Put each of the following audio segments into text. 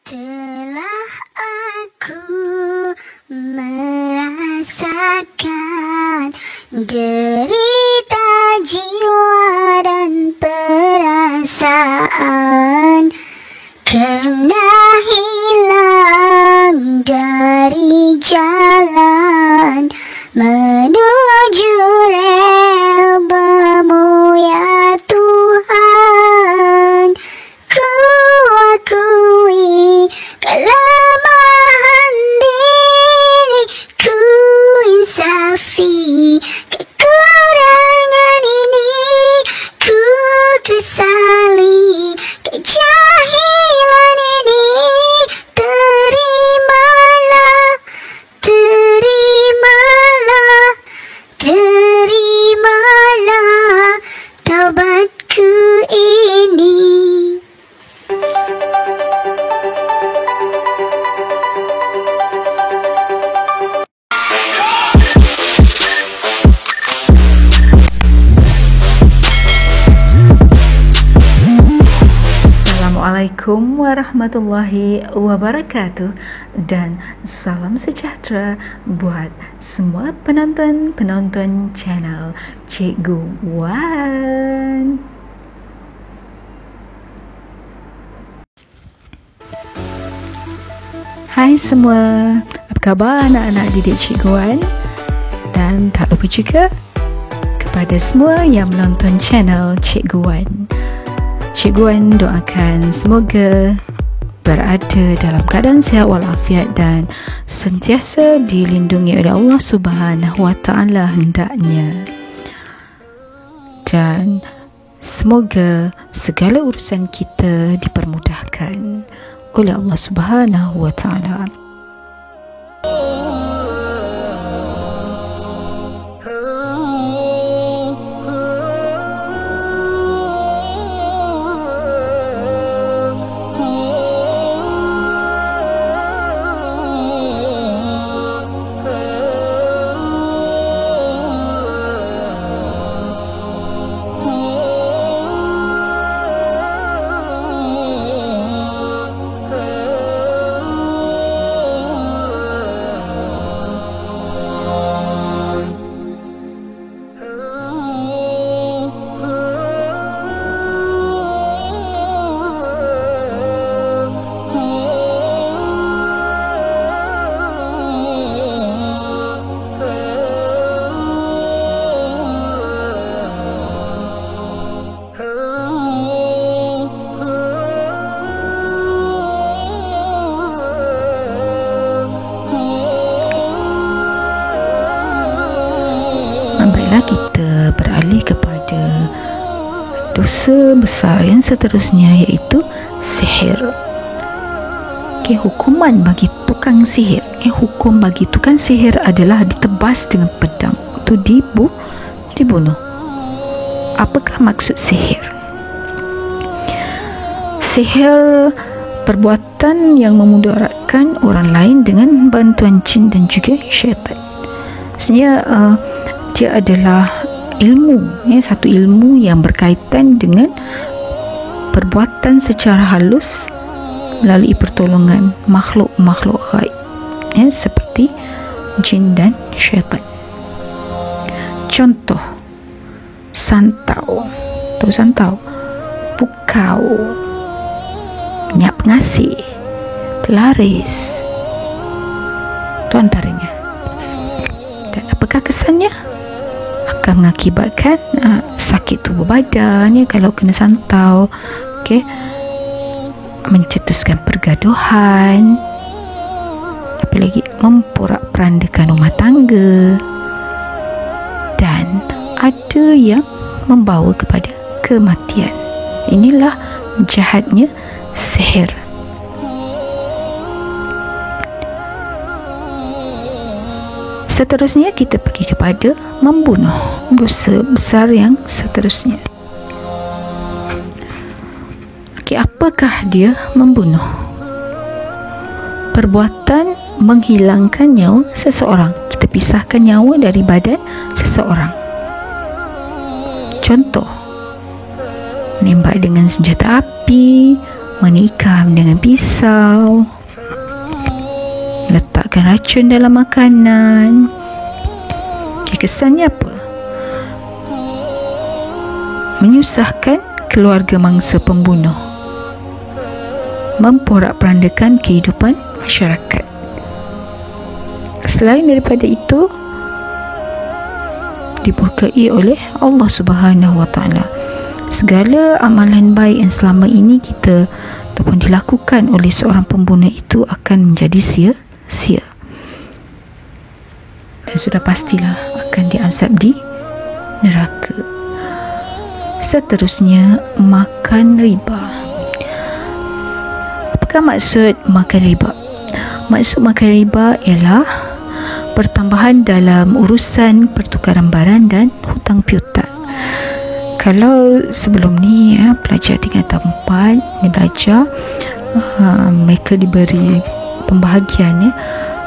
Telah aku merasakan derita jiwa dan perasaan karena hilang dari jalan menuju redha-Mu ya Tuhan. Ku akui kelemahan diriku, insafi kekurangan ini, ku kesali kejahilan ini. Terimalah, terimalah, terimalah taubatku ini. Assalamualaikum warahmatullahi wabarakatuh, dan salam sejahtera buat semua penonton channel Cikgu Wan. Hai semua, apa khabar anak-anak didik Cikgu Wan? Dan tak lupa juga kepada semua yang menonton channel Cikgu Wan. Cikgu Wan doakan semoga berada dalam keadaan sihat walafiat dan sentiasa dilindungi oleh Allah Subhanahu wa Ta'ala hendaknya. Dan semoga segala urusan kita dipermudahkan oleh Allah Subhanahu wa Ta'ala. Baiklah, kita beralih kepada dosa besar yang seterusnya, iaitu sihir. Hukuman bagi tukang sihir. Hukum bagi tukang sihir adalah ditebas dengan pedang, itu dibunuh. Apakah maksud sihir? Sihir perbuatan yang memudaratkan orang lain dengan bantuan jin dan juga syaitan. Maksudnya dia adalah ilmu, satu ilmu yang berkaitan dengan perbuatan secara halus melalui pertolongan makhluk-makhluk gaib, seperti jin dan syaitan. Contoh, santau, tahu santau? Pukau, minyak pengasih, pelaris, itu antaranya. Dan apakah kesannya? Akan mengakibatkan sakit tubuh badan kalau kena santau, mencetuskan pergaduhan, apalagi memporak-perandakan rumah tangga, dan ada yang membawa kepada kematian. Inilah jahatnya sihir. Seterusnya kita pergi kepada membunuh, dosa besar yang seterusnya. Apakah dia membunuh? Perbuatan menghilangkan nyawa seseorang. Kita pisahkan nyawa dari badan seseorang. Contoh, menembak dengan senjata api, menikam dengan pisau, letakkan racun dalam makanan. Kesannya apa? Menyusahkan keluarga mangsa pembunuh, memporak-perandakan kehidupan masyarakat. Selain daripada itu, dimurkai oleh Allah Subhanahu Wa Taala. Segala amalan baik yang selama ini kita ataupun dilakukan oleh seorang pembunuh itu akan menjadi sia-sia, dan sudah pastilah akan diazab di neraka. Seterusnya, makan riba. Apakah maksud makan riba? Maksud makan riba ialah pertambahan dalam urusan pertukaran barang dan hutang piutang. Kalau sebelum ni pelajar tingkat 4 ni belajar, mereka diberi pembahagian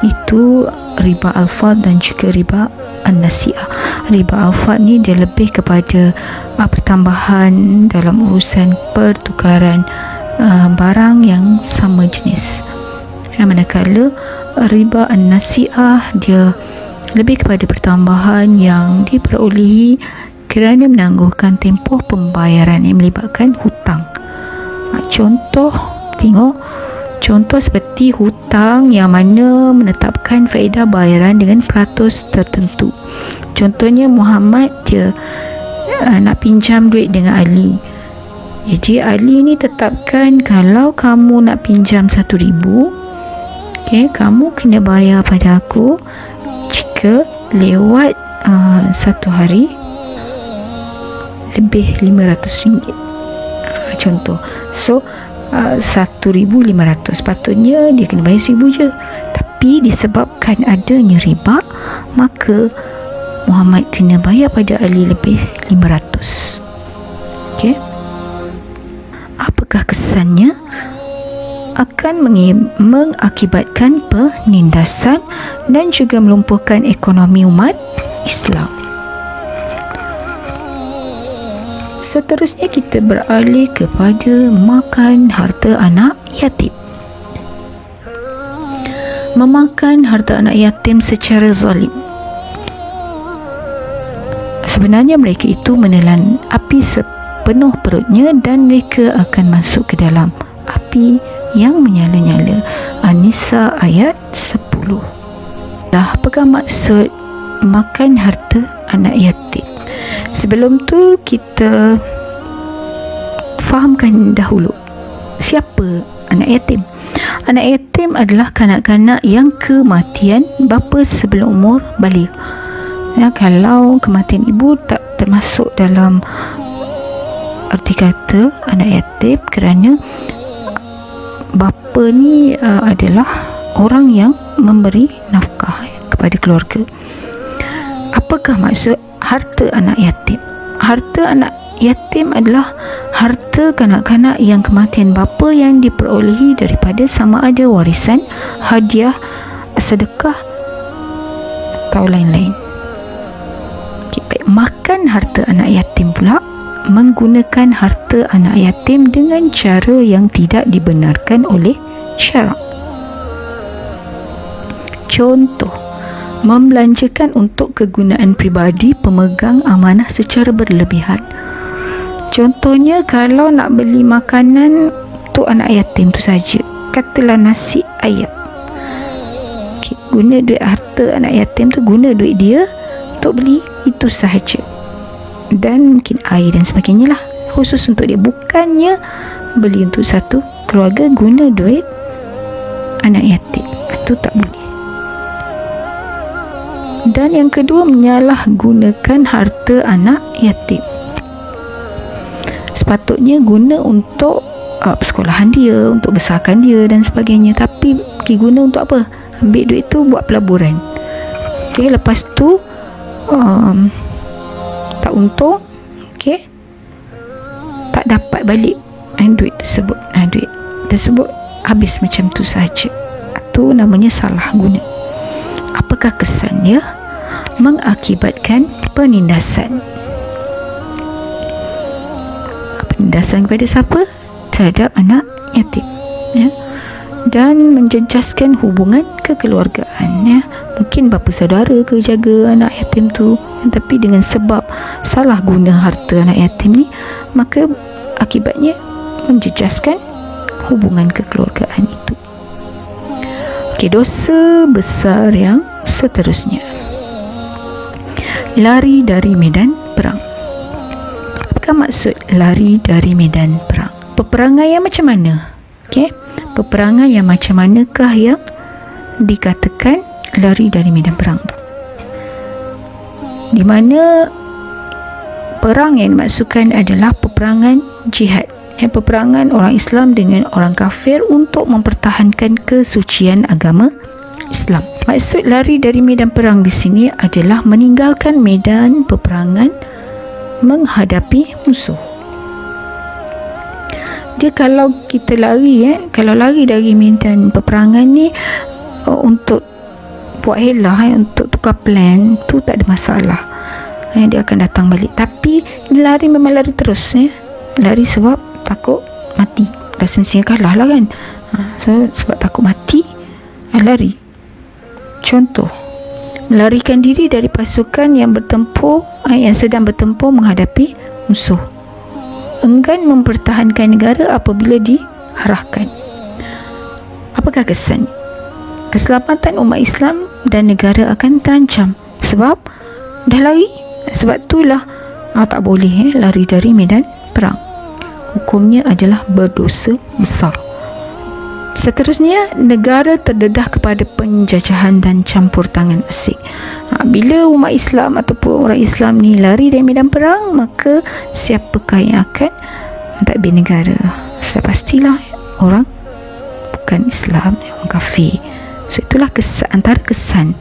itu riba al-fadl dan juga riba an-nasi'ah. Riba al-fadl ni dia lebih kepada pertambahan dalam urusan pertukaran barang yang sama jenis. Manakala riba an-nasi'ah dia lebih kepada pertambahan yang diperolehi kerana menangguhkan tempoh pembayaran yang melibatkan hutang. Contoh seperti hutang yang mana menetapkan faedah bayaran dengan peratus tertentu. Contohnya Muhammad dia nak pinjam duit dengan Ali. Jadi Ali ni tetapkan kalau kamu nak pinjam 1,000, kamu kena bayar pada aku jika lewat 1 hari lebih RM500. Contoh. So 1,500, patutnya dia kena bayar 1,000 je, tapi disebabkan adanya riba, maka Muhammad kena bayar pada Ali lebih 500. Apakah kesannya? Akan mengakibatkan penindasan dan juga melumpuhkan ekonomi umat Islam. Seterusnya kita beralih kepada makan harta anak yatim. Memakan harta anak yatim secara zalim. Sebenarnya mereka itu menelan api sepenuh perutnya dan mereka akan masuk ke dalam api yang menyala-nyala. An-Nisa ayat 10. Apakah maksud makan harta anak yatim? Sebelum tu kita fahamkan dahulu siapa anak yatim. Anak yatim adalah kanak-kanak yang kematian bapa sebelum umur baligh. Kalau kematian ibu tak termasuk dalam arti kata anak yatim, kerana bapa ni adalah orang yang memberi nafkah kepada keluarga. Apakah maksud harta anak yatim? Harta anak yatim adalah harta kanak-kanak yang kematian bapa yang diperolehi daripada sama ada warisan, hadiah, sedekah atau lain-lain. Baik, makan harta anak yatim pula menggunakan harta anak yatim dengan cara yang tidak dibenarkan oleh syarak. Contoh, membelanjakan untuk kegunaan peribadi pemegang amanah secara berlebihan. Contohnya, kalau nak beli makanan untuk anak yatim tu saja, katalah nasi ayam, guna duit harta anak yatim tu, guna duit dia untuk beli itu sahaja, dan mungkin air dan sebagainya lah, khusus untuk dia, bukannya beli untuk satu keluarga, guna duit anak yatim, itu tak boleh. Dan yang kedua, menyalahgunakan harta anak yatim. Sepatutnya guna untuk persekolahan dia, untuk besarkan dia dan sebagainya, tapi guna untuk apa? Ambil duit tu buat pelaburan. Lepas tu tak untung, tak dapat balik duit tersebut. Duit tersebut habis macam tu saja. Itu namanya salah guna. Apakah kesannya? Mengakibatkan penindasan. Penindasan kepada siapa? terhadap anak yatim, ya, dan menjejaskan hubungan kekeluargaan, ya. Mungkin bapa saudara ke jaga anak yatim tu, tapi dengan sebab salah guna harta anak yatim ni, maka akibatnya menjejaskan hubungan kekeluargaan itu. Okey, dosa besar yang seterusnya, lari dari medan perang. Apakah maksud lari dari medan perang? Peperangan yang macam mana? Okey, peperangan yang macam manakah yang dikatakan lari dari medan perang tu? Di mana perang yang dimaksudkan adalah peperangan jihad, peperangan orang Islam dengan orang kafir untuk mempertahankan kesucian agama Islam. Maksud lari dari medan perang di sini adalah meninggalkan medan peperangan menghadapi musuh. Dia kalau kita lari, kalau lari dari medan peperangan ni untuk buat helah, untuk tukar plan tu tak ada masalah, dia akan datang balik. Tapi lari memang lari terus, lari sebab takut mati, dah semestinya kalah lah kan. So sebab takut mati, lari. Contoh, melarikan diri dari pasukan yang bertempur, yang sedang bertempur menghadapi musuh. Enggan mempertahankan negara apabila diarahkan. Apakah kesan? Keselamatan umat Islam dan negara akan terancam sebab dah lari. Sebab itulah tak boleh lari dari medan perang. Hukumnya adalah berdosa besar. Seterusnya, negara terdedah kepada penjajahan dan campur tangan asing. Bila umat Islam ataupun orang Islam ni lari dari medan perang, maka siapakah yang akan mentadbir negara? Sudah pastilah orang bukan Islam, orang kafir. So itulah kesan, antara kesan,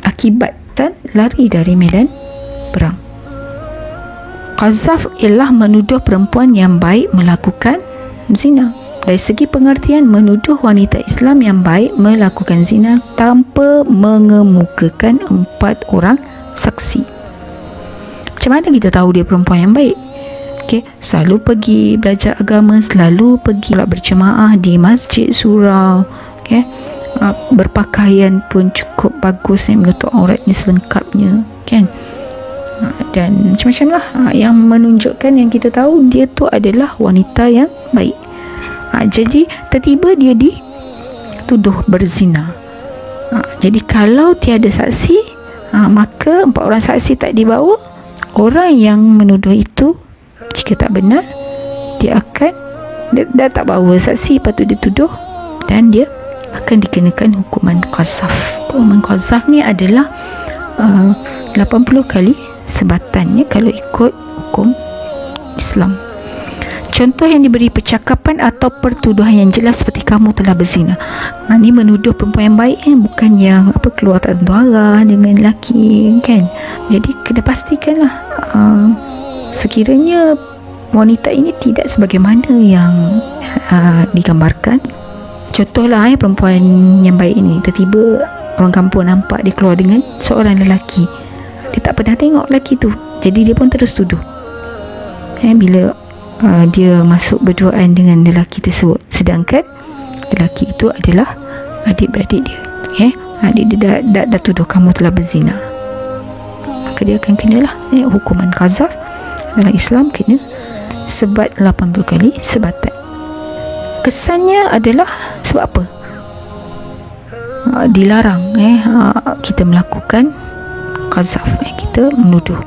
akibatan lari dari medan perang. Qazaf ialah menuduh perempuan yang baik melakukan zina. Dari segi pengertian, menuduh wanita Islam yang baik melakukan zina tanpa mengemukakan 4 orang saksi. Macam mana kita tahu dia perempuan yang baik? Okay, selalu pergi belajar agama, selalu pergi berjemaah di masjid surau, okay? Berpakaian pun cukup bagus, menutup auratnya selengkapnya, kan? Dan macam-macam lah yang menunjukkan, yang kita tahu dia tu adalah wanita yang baik. Jadi tiba-tiba dia dituduh berzina. Jadi kalau tiada saksi, maka 4 orang saksi tak dibawa, orang yang menuduh itu jika tak benar, dia akan dia tak bawa saksi, patut dituduh, dan dia akan dikenakan hukuman qazaf. Hukuman qazaf ni adalah 80 kali sebatannya kalau ikut hukum Islam. Contoh yang diberi percakapan atau pertuduhan yang jelas seperti kamu telah berzina. Ini menuduh perempuan yang baik, bukan yang keluar tak tentu arah dengan lelaki, kan. Jadi kena pastikanlah sekiranya wanita ini tidak sebagaimana yang digambarkan. Contohlah perempuan yang baik ini, tiba-tiba orang kampung nampak dia keluar dengan seorang lelaki. Dia tak pernah tengok lelaki tu, jadi dia pun terus tuduh. Bila dia masuk berduaan dengan lelaki tersebut, sedangkan lelaki itu adalah adik-beradik dia, dia dah tuduh kamu telah berzina, maka dia akan kenalah hukuman qazaf. Dalam Islam kena sebat 80 kali sebatan. Kesannya adalah sebab apa? Dilarang kita melakukan qazaf, kita menuduh,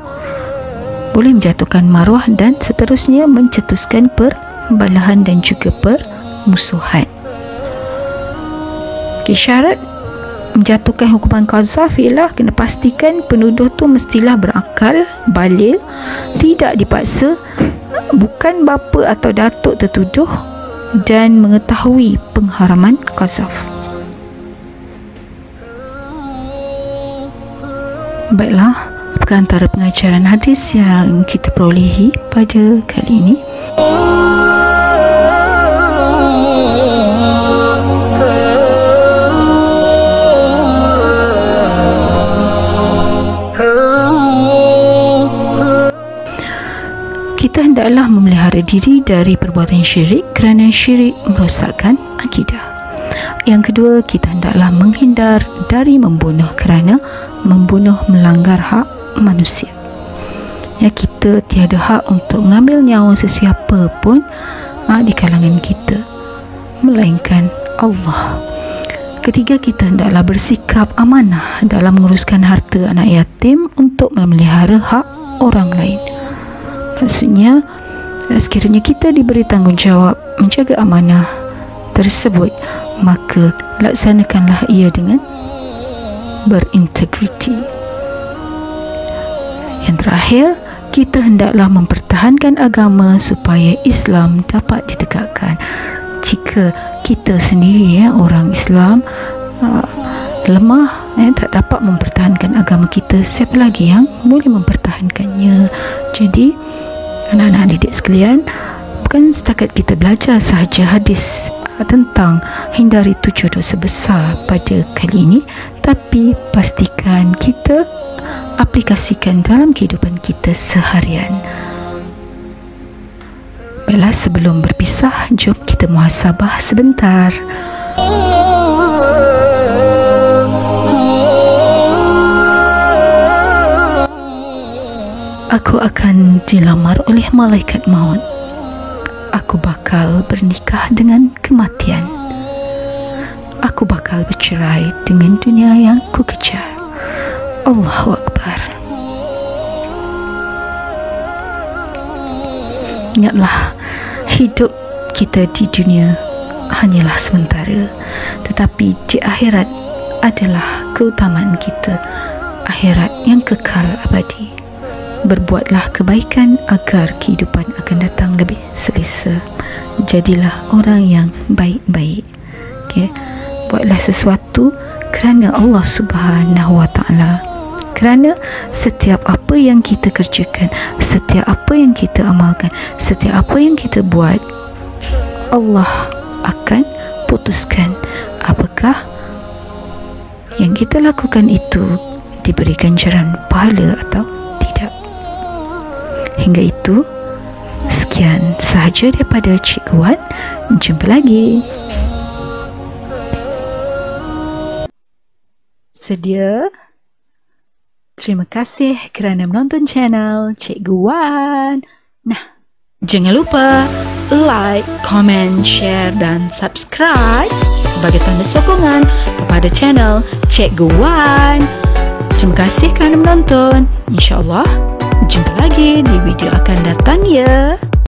boleh menjatuhkan maruah dan seterusnya mencetuskan perbalahan dan juga permusuhan. Syarat menjatuhkan hukuman qazaf ialah kena pastikan penuduh tu mestilah berakal, baligh, tidak dipaksa, bukan bapa atau datuk tertuduh, dan mengetahui pengharaman qazaf. Baiklah, apakah antara pengajaran hadis yang kita perolehi pada kali ini? Kita hendaklah memelihara diri dari perbuatan syirik kerana syirik merosakkan akidah. Yang kedua, kita hendaklah menghindar dari membunuh kerana membunuh melanggar hak manusia. Ya, kita tiada hak untuk mengambil nyawa sesiapa pun di kalangan kita, melainkan Allah. Ketiga, kita hendaklah bersikap amanah dalam menguruskan harta anak yatim untuk memelihara hak orang lain. Maksudnya, sekiranya kita diberi tanggungjawab menjaga amanah tersebut, maka laksanakanlah ia dengan berintegriti. Yang terakhir, kita hendaklah mempertahankan agama supaya Islam dapat ditegakkan. Jika kita sendiri, orang Islam, lemah, tak dapat mempertahankan agama kita, siapa lagi yang boleh mempertahankannya? Jadi, anak-anak didik sekalian, bukan setakat kita belajar sahaja hadis tentang hindari 7 dosa besar pada kali ini, tapi pastikan kita aplikasikan dalam kehidupan kita seharian. Baiklah, sebelum berpisah, jom kita muhasabah sebentar. Aku akan dilamar oleh malaikat maut. Aku bakal bernikah dengan kematian. Aku bakal bercerai dengan dunia yang ku kejar. Allahu Akbar. Ingatlah, hidup kita di dunia hanyalah sementara, tetapi di akhirat adalah keutamaan kita, akhirat yang kekal abadi. Berbuatlah kebaikan agar kehidupan akan datang lebih selesa. Jadilah orang yang baik-baik. Buatlah sesuatu kerana Allah Subhanahu Wa Taala. Kerana setiap apa yang kita kerjakan, setiap apa yang kita amalkan, setiap apa yang kita buat, Allah akan putuskan apakah yang kita lakukan itu diberi ganjaran pahala atau tidak. Hingga itu, sekian sahaja daripada Cikgu Wan. Jumpa lagi. Sedia? Terima kasih kerana menonton channel Cikgu Wan. Nah, jangan lupa like, komen, share dan subscribe sebagai tanda sokongan kepada channel Cikgu Wan. Terima kasih kerana menonton. InsyaAllah jumpa lagi di video akan datang ya.